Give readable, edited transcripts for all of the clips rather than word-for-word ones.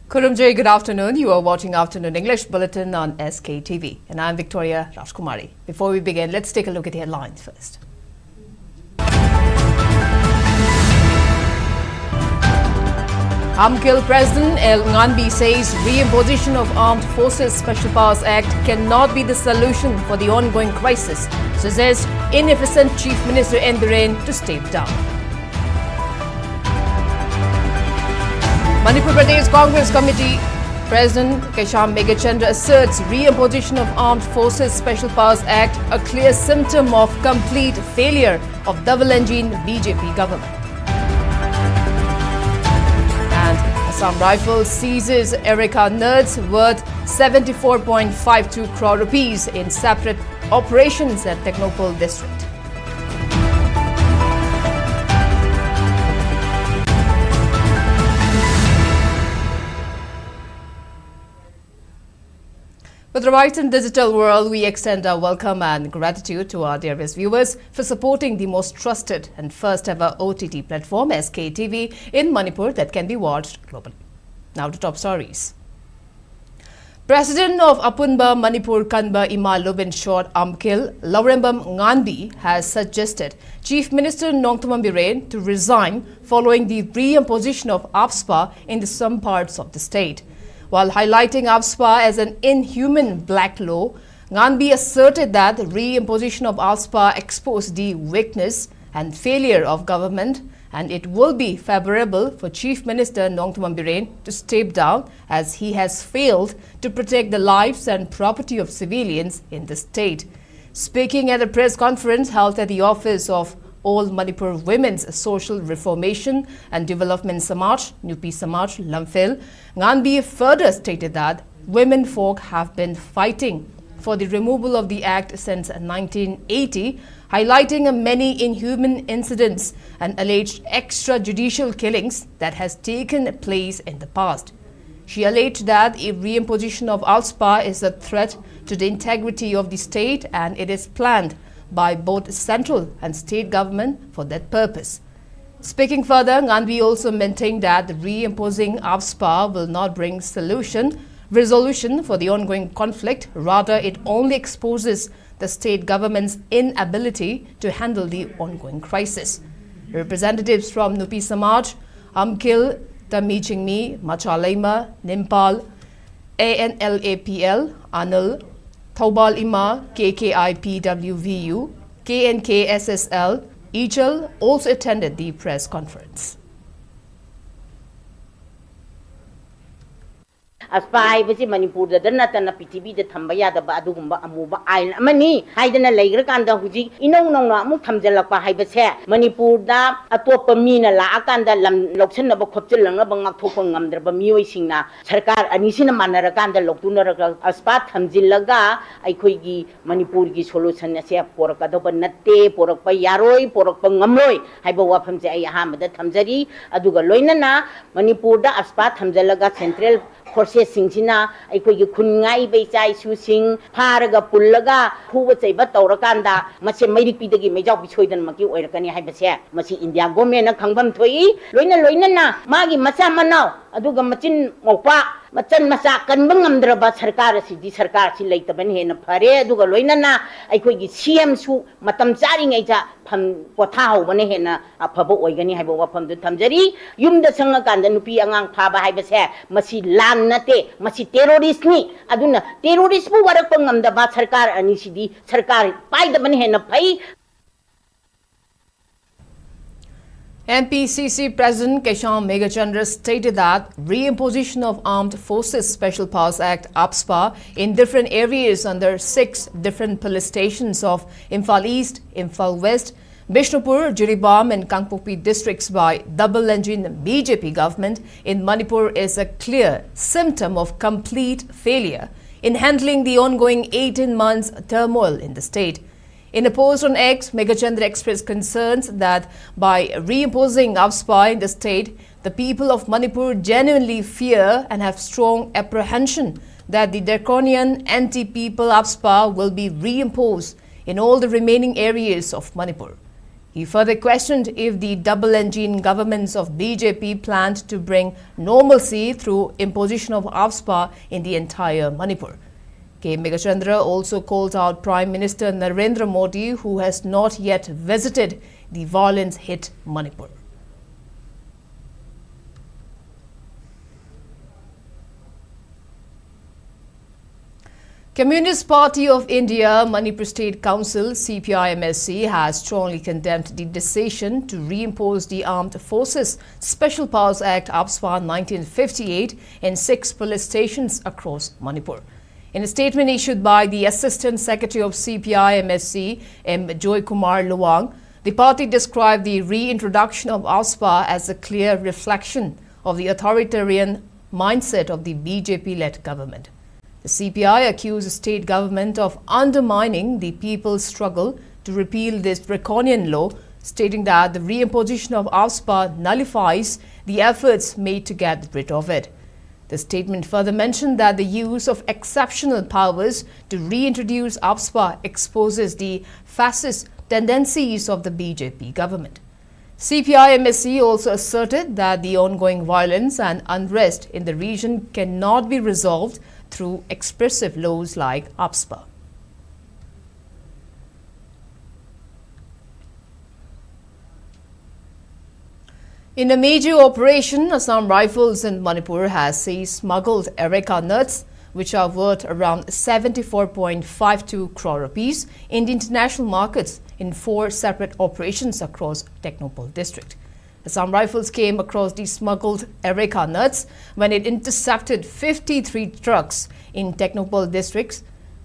Kurumjay, good afternoon. You are watching Afternoon English Bulletin on SKTV. And I'm Victoria Rajkumari. Before we begin, let's take a look at the headlines first. Amkhil President El Nganbi says reimposition of Armed Forces Special Powers Act cannot be the solution for the ongoing crisis, suggests inefficient Chief Minister N. Biren to step down. Manipur Pradesh Congress Committee President Kesham Megachandra asserts reimposition of Armed Forces Special Powers Act a clear symptom of complete failure of double-engine BJP government. And Assam Rifles seizes Erica nerds worth 74.52 crore rupees in separate operations at Technopole district. With the right and digital world, we extend our welcome and gratitude to our dearest viewers for supporting the most trusted and first ever OTT platform, SKTV, in Manipur that can be watched globally. Now to top stories. President of Apunba Manipur Kanba Imphal Lubin Short Amkhil Laurembam Nganbi has suggested Chief Minister Nongthaman Biren to resign following the reimposition of AFSPA in some parts of the state. While highlighting AFSPA as an inhuman black law, Nganbi asserted that the reimposition of AFSPA exposed the weakness and failure of government, and it will be favorable for Chief Minister Nongthaman Biren to step down as he has failed to protect the lives and property of civilians in the state. Speaking at a press conference held at the office of All Manipur Women's Social Reformation and Development Samaj, Nupi Samaj, Lamphel, Nganbi further stated that women folk have been fighting for the removal of the act since 1980, highlighting many inhuman incidents and alleged extrajudicial killings that has taken place in the past. She alleged that a reimposition of AFSPA is a threat to the integrity of the state and it is planned by both central and state government for that purpose. Speaking further, Nganbi also maintained that reimposing AFSPA will not bring resolution for the ongoing conflict. Rather, it only exposes the state government's inability to handle the ongoing crisis. Representatives from Nupi Samaj, Amkhil, Tamichingmi, Machalema, Imphal, ANLAPL, Anil, Thobal Ima, KKIPWVU, KNKSSL, Ichal also attended the press conference. AFSPA basi Manipur da natana PTV da thambaya da ba adugumba amuba ain amani haidana leigra kanda huji inong nong na amu thamjalakpa haibase Manipur da atopa mina la akanda lam lokchen ba khopchillang ba ngakthokpa ngamdra ba mioi singna sarkar anisina manara kanda loktuna AFSPA thamjillaga aikhoigi Manipur gi solution ase porakada ba natte porakpa yaroi porakpa ngamloi haiba wafam je ai ahamada thamjari aduga loinana Manipur da AFSPA thamjallaga central forces singchina aikoi khungai beicai su sing pharaga pullaga huwa cheiba tawrakanda mache mairik pidagi meijau bichoidan maki oirakani haibase masi India government na khangbam thoi loina na magi macha manau aduga machin mopa machan macha kanba ngamdraba sarkar si sarkar si leitabani hena phare aduga loina na aikoi gi CM su matam chari ngai ja pham potha hobane hena afaba oigani haiba wafam du thamjari yumda sanga kanda nupi angang phaba haibase masi lan nate masi terrorist ni aduna terrorist bu warak pangamda ba sarkar ani sidi sarkar paidabani hena phai. MPCC President Kesham Megachandra stated that reimposition of Armed Forces Special Powers Act AFSPA in different areas under 6 different police stations of Imphal East, Imphal West, Bishnupur, Jiribam and Kangpokpi districts by double-engine BJP government in Manipur is a clear symptom of complete failure in handling the ongoing 18 months turmoil in the state. In a post on X, Megachandra expressed concerns that by reimposing AFSPA in the state, the people of Manipur genuinely fear and have strong apprehension that the draconian anti-people AFSPA will be reimposed in all the remaining areas of Manipur. He further questioned if the double-engine governments of BJP planned to bring normalcy through imposition of AFSPA in the entire Manipur. K. Megachandra also called out Prime Minister Narendra Modi, who has not yet visited the violence-hit Manipur. Communist Party of India Manipur State Council CPI-MSC has strongly condemned the decision to reimpose the Armed Forces Special Powers Act AFSPA 1958 in 6 police stations across Manipur. In a statement issued by the Assistant Secretary of CPI-MSC M. Joy Kumar Luang, the party described the reintroduction of AFSPA as a clear reflection of the authoritarian mindset of the BJP-led government. The CPI accused the state government of undermining the people's struggle to repeal this draconian law, stating that the reimposition of AFSPA nullifies the efforts made to get rid of it. The statement further mentioned that the use of exceptional powers to reintroduce AFSPA exposes the fascist tendencies of the BJP government. CPI-MSC also asserted that the ongoing violence and unrest in the region cannot be resolved through expressive laws like AFSPA. In a major operation, Assam Rifles in Manipur has seized smuggled areca nuts, which are worth around 74.52 crore rupees in the international markets in 4 separate operations across Technopole district. Assam Rifles came across the smuggled areca nuts when it intercepted 53 trucks in Technopole districts,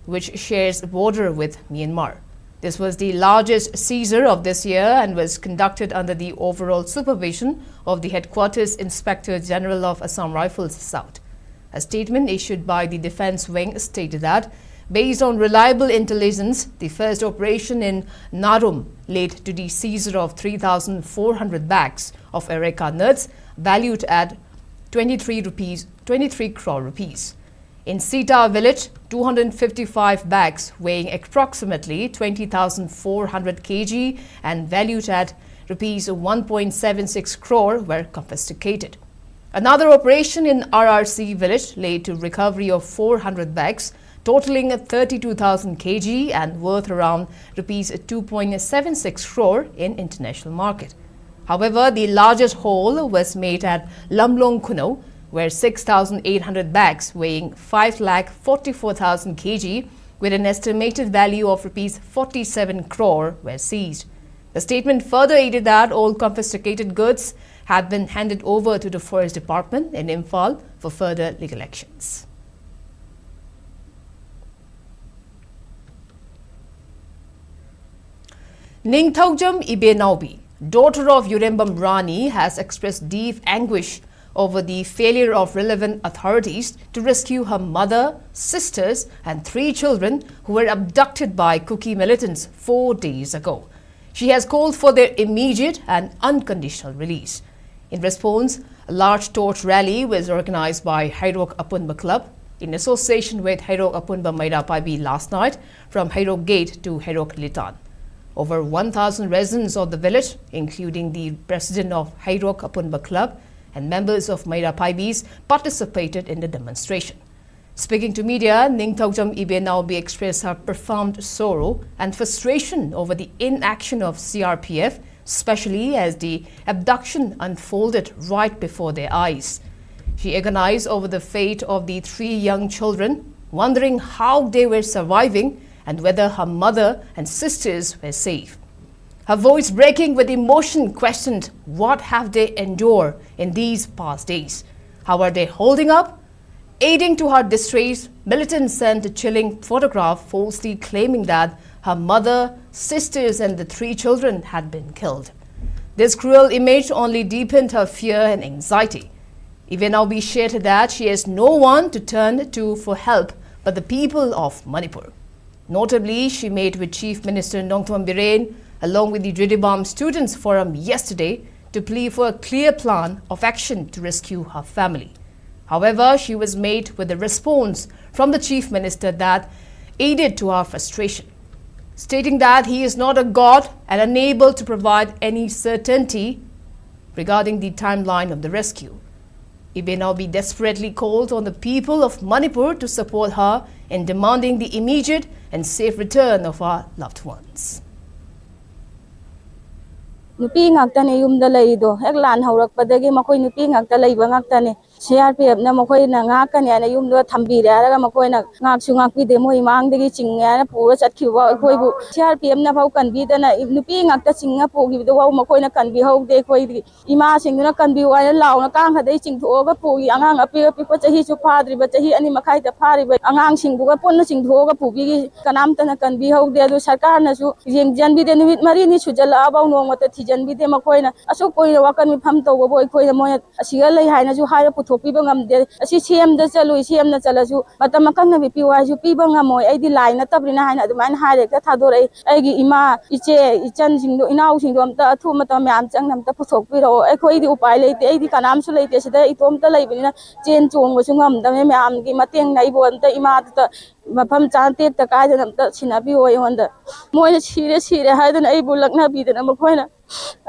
which shares a border with Myanmar. This was the largest seizure of this year and was conducted under the overall supervision of the Headquarters Inspector General of Assam Rifles South. A statement issued by the Defence Wing stated that, based on reliable intelligence, the first operation in Narum led to the seizure of 3,400 bags of areca nuts valued at 23 crore rupees. In Sita village, 255 bags weighing approximately 20,400 kg and valued at rupees 1.76 crore were confiscated. Another operation in RRC village led to recovery of 400 bags totaling 32,000 kg and worth around rupees 2.76 crore in international market. However, the largest haul was made at Lamlong Kuno, where 6,800 bags weighing 5,44,000 kg with an estimated value of rupees 47 crore were seized. The statement further added that all confiscated goods had been handed over to the Forest Department in Imphal for further legal actions. Ningthaujam Ibenaubi, daughter of Urembam Rani, has expressed deep anguish over the failure of relevant authorities to rescue her mother, sisters and 3 children who were abducted by Kuki militants 4 days ago. She has called for their immediate and unconditional release. In response, a large torch rally was organized by Hairok Apunba Club in association with Hairok Apunba Maida Paibi last night from Hairok Gate to Hairok Litan. Over 1,000 residents of the village, including the president of Hairok Apunba Club and members of Maida Paibis, participated in the demonstration. Speaking to media, Ningthaujam Ibenaubi expressed her profound sorrow and frustration over the inaction of CRPF, especially as the abduction unfolded right before their eyes. She agonized over the fate of the 3 young children, wondering how they were surviving and whether her mother and sisters were safe. Her voice breaking with emotion questioned what have they endured in these past days. How are they holding up? Aiding to her distress, militants sent a chilling photograph falsely claiming that her mother, sisters and the 3 children had been killed. This cruel image only deepened her fear and anxiety. Ibenaubi shared that she has no one to turn to for help but the people of Manipur. Notably, she met with Chief Minister Nongthaman Biren along with the Dridibam Students Forum yesterday to plead for a clear plan of action to rescue her family. However, she was met with a response from the Chief Minister that added to her frustration. stating that he is not a god and unable to provide any certainty regarding the timeline of the rescue. It may now be desperately called on the people of Manipur to support her in demanding the immediate and safe return of our loved ones. Nupi ngaktani yumda laido heklan haurak padagi makoi nupi ngakta laiba ngaktani CRPF na makoi na ngakani ana yumda thambire araga makoi na ngaksu ngakpi de moi mangdagi chingya na pura chatkhiwa koi bu CRPF na phau kanbi dana nupi ngakta chinga pogi do wa makoi na kanbi haude koi di ima singna kanbi wa law na kang hadai chingthoga pogi angang api api pa chahi chu phadri ba chahi ani makhai ta phari ba angang singbuga ponna chingthoga pogi kanam ta na kanbi haude adu sarkar na su jengjan bi de nimit mari ni sujala abaw nong mata janbi de makoina aso koina wakan mi pham to boy koina moya asiga lei haina ju haira puthopi bangam de asi cm da chalu cm na chala ju matam makang na bi pi wa ju pi bangam moi ai di line na tabrina haina du man haire ka thadorai ai gi ima iche ichan sing do inau sing do amta thu mata myam chang nam ta puthok pi ro ai khoi di upai lei te ai di kanam su lei te sida itom ta lei bina chen chong go su ngam da me myam gi mateng nai bo anta ima ta mafam chan tek ta kai da amta sinabi oi honda moi sire haida na ai bulak na bi da makoina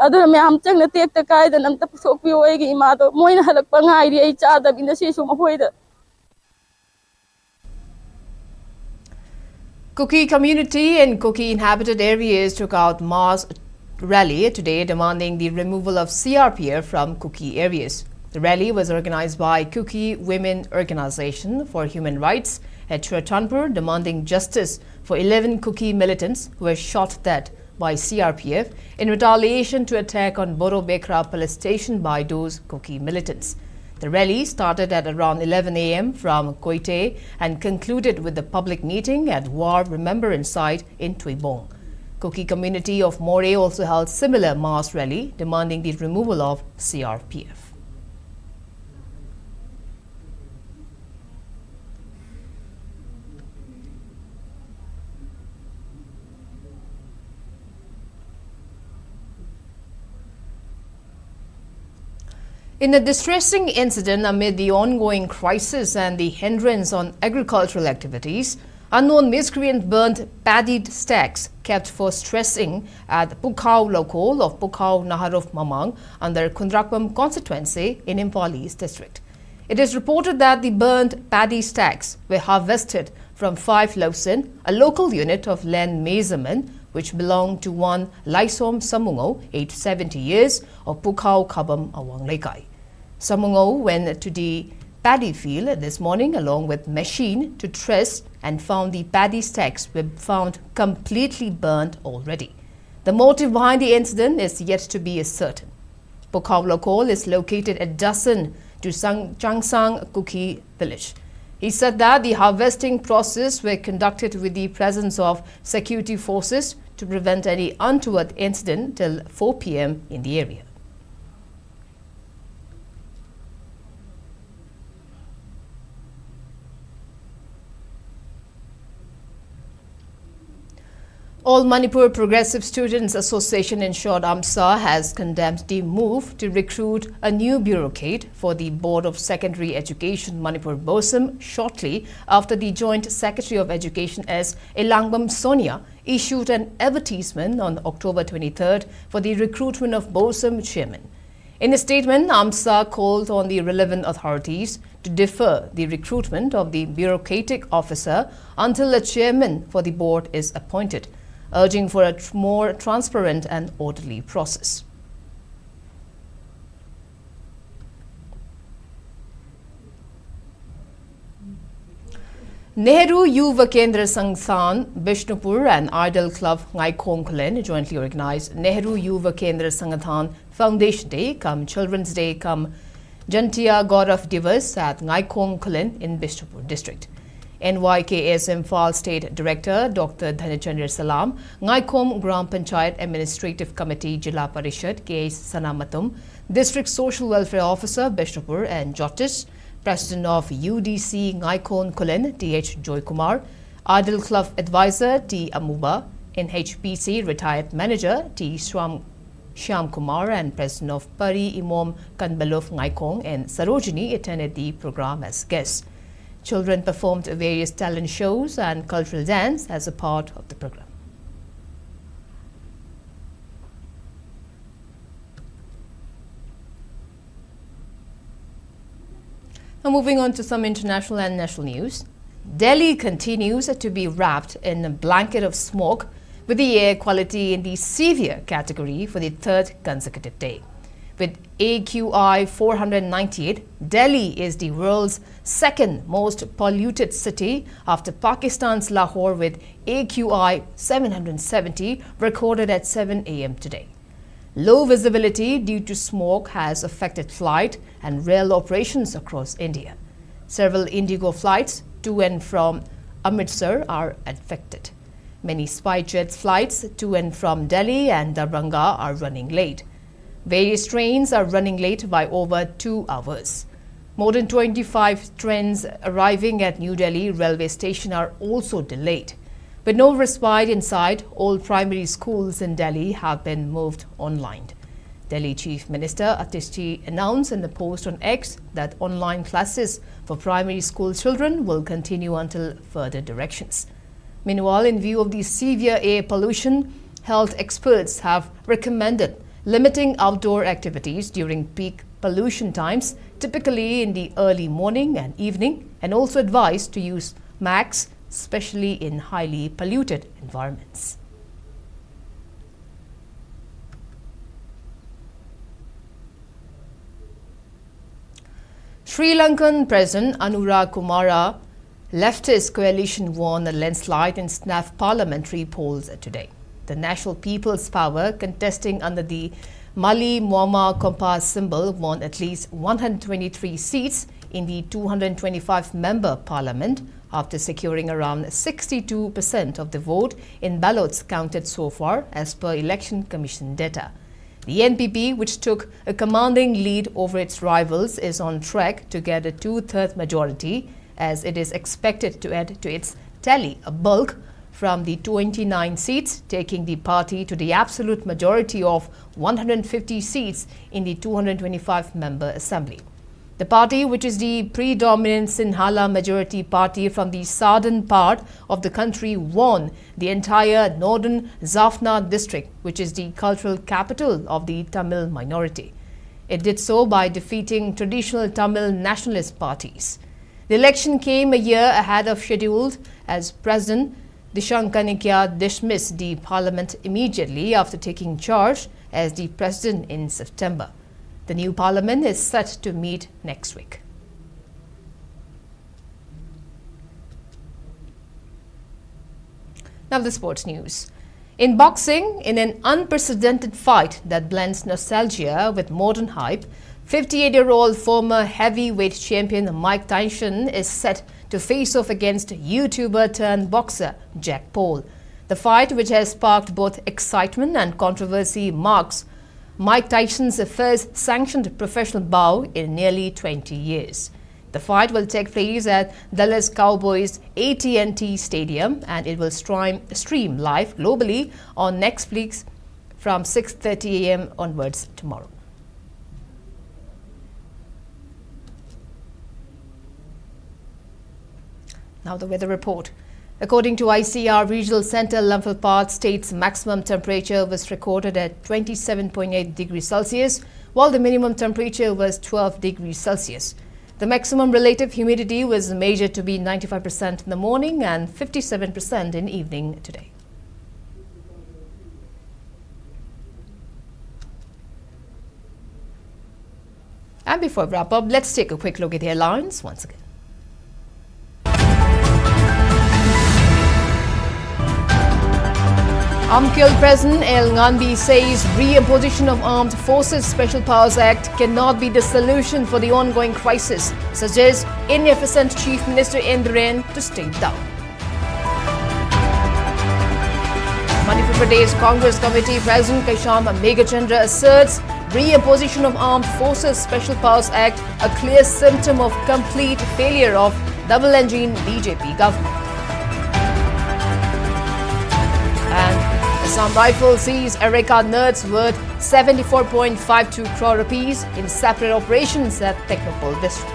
adu me am chang na tek ta kai da nam ta sok pi oi gi ma do moi na halak pa ngai ri ai cha da bin da si su ma hoi da. Kuki community and Kuki inhabited areas took out mass rally today demanding the removal of CRPF from Kuki areas. The rally was organized by Kuki Women Organization for Human Rights at Churatanpur, demanding justice for 11 Kuki militants who were shot dead by CRPF in retaliation to attack on Boro Bekra police station by those Kuki militants. The rally started at around 11 a.m. from Koite and concluded with the public meeting at War Remembrance Site in Tuibong. Kuki community of More also held similar mass rally demanding the removal of CRPF. In a distressing incident amid the ongoing crisis and the hindrance on agricultural activities, unknown miscreants burnt paddied stacks kept for stressing at Pukhao Lokol of Pukhao Naharuf Mamang under Kundrakpam constituency in Imphal East district. It is reported that the burnt paddy stacks were harvested from 5 Lausen, a local unit of land measurement which belonged to one Laisom Samungo, aged 70 years, of Pukhao Kabam Awang Lekai. Samungo went to the paddy field this morning along with machine to trace and found the paddy stacks were found completely burnt already. The motive behind the incident is yet to be ascertained. Pukhao Lokol is located a dozen to Changsang Kuki village. He said that the harvesting process were conducted with the presence of security forces to prevent any untoward incident till 4 p.m. in the area. All Manipur Progressive Students Association, in short AFSPA, has condemned the move to recruit a new bureaucrat for the Board of Secondary Education Manipur BOSM shortly after the Joint Secretary of Education S. Elangbam Sonia issued an advertisement on October 23rd for the recruitment of BOSM chairman. In a statement, AFSPA called on the relevant authorities to defer the recruitment of the bureaucratic officer until a chairman for the board is appointed, urging for a more transparent and orderly process. Nehru Yuva Kendra Sangthan, Bishnupur and Idol Club Ngai Khong Khalen jointly organized Nehru Yuva Kendra Sangthan Foundation Day come Children's Day come Jantiya Gaurav Divas at Ngai Khong Khalen in Bishnupur district. NYKS Imphal State Director Dr. Dhanachandra Salam, Ngaikom Gram Panchayat Administrative Committee Jila Parishad K.S. Sanamatum, District Social Welfare Officer Bishnupur and Jyotish, President of UDC Ngaikon Kulen T.H. Joy Kumar, Idol Club Advisor T. Amuba, NHPC Retired Manager T. Shyam Kumar and President of Pari Imom Kanbalov Ngaikong and Sarojini attended the program as guests. Children performed various talent shows and cultural dance as a part of the program. Now moving on to some international and national news. Delhi continues to be wrapped in a blanket of smoke, with the air quality in the severe category for the third consecutive day. With AQI 498, Delhi is the world's second most polluted city after Pakistan's Lahore with AQI 770 recorded at 7 a.m. today. Low visibility due to smoke has affected flight and rail operations across India. Several Indigo flights to and from Amritsar are affected. Many SpiceJet flights to and from Delhi and Darbhanga are running late. Various trains are running late by over 2 hours. More than 25 trains arriving at New Delhi railway station are also delayed. With no respite in sight, all primary schools in Delhi have been moved online. Delhi Chief Minister Atishji announced in a post on X that online classes for primary school children will continue until further directions. Meanwhile, in view of the severe air pollution, health experts have recommended limiting outdoor activities during peak pollution times, typically in the early morning and evening, and also advised to use masks, especially in highly polluted environments. Sri Lankan President Anura Kumara leftist coalition won a landslide in SNAF parliamentary polls today. The National People's Power, contesting under the Mali Muama Kompas symbol, won at least 123 seats in the 225-member parliament after securing around 62% of the vote in ballots counted so far as per Election Commission data. The NPP, which took a commanding lead over its rivals, is on track to get a two-thirds majority, as it is expected to add to its tally a bulk from the 29 seats, taking the party to the absolute majority of 150 seats in the 225-member assembly. The party, which is the predominant Sinhala majority party from the southern part of the country, won the entire northern Jaffna district, which is the cultural capital of the Tamil minority. It did so by defeating traditional Tamil nationalist parties. The election came a year ahead of schedule as President Dishankanikya dismissed the parliament immediately after taking charge as the president in September. The new parliament is set to meet next week. Now the sports news. In boxing, in an unprecedented fight that blends nostalgia with modern hype, 58-year-old former heavyweight champion Mike Tyson is set to face off against YouTuber-turned-boxer Jack Paul. The fight, which has sparked both excitement and controversy, marks Mike Tyson's first sanctioned professional bout in nearly 20 years. The fight will take place at Dallas Cowboys AT&T Stadium, and it will stream live globally on Netflix from 6:30 a.m. onwards tomorrow. Now the weather report. According to ICR Regional Center, Imphal state's maximum temperature was recorded at 27.8 degrees Celsius, while the minimum temperature was 12 degrees Celsius. The maximum relative humidity was measured to be 95% in the morning and 57% in evening today. And before we wrap up, let's take a quick look at the headlines once again. Umkhil President El Nganbi says re-imposition of Armed Forces Special Powers Act cannot be the solution for the ongoing crisis, suggests inefficient Chief Minister Indiren to step down. Manipur Pradesh Congress Committee President Kaisham Meghachandra asserts re-imposition of Armed Forces Special Powers Act a clear symptom of complete failure of double-engine BJP government. And Assam Rifle sees Ereka nerds worth 74.52 crore rupees in separate operations at Technopole district.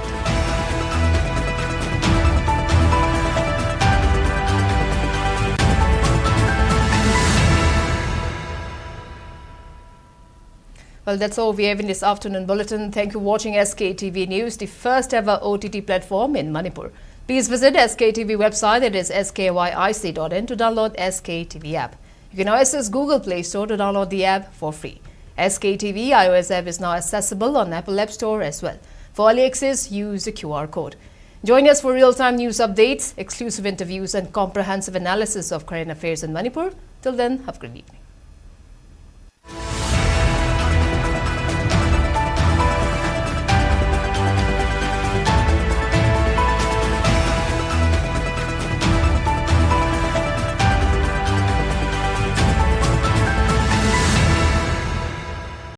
Well, that's all we have in this afternoon bulletin. Thank you for watching SKTV News, the first ever OTT platform in Manipur. Please visit SKTV website, it is skyic.in, to download SKTV app. You can now access Google Play Store to download the app for free. SKTV iOS app is now accessible on Apple App Store as well. For early access, use the QR code. Join us for real-time news updates, exclusive interviews and comprehensive analysis of current affairs in Manipur. Till then, have a good evening.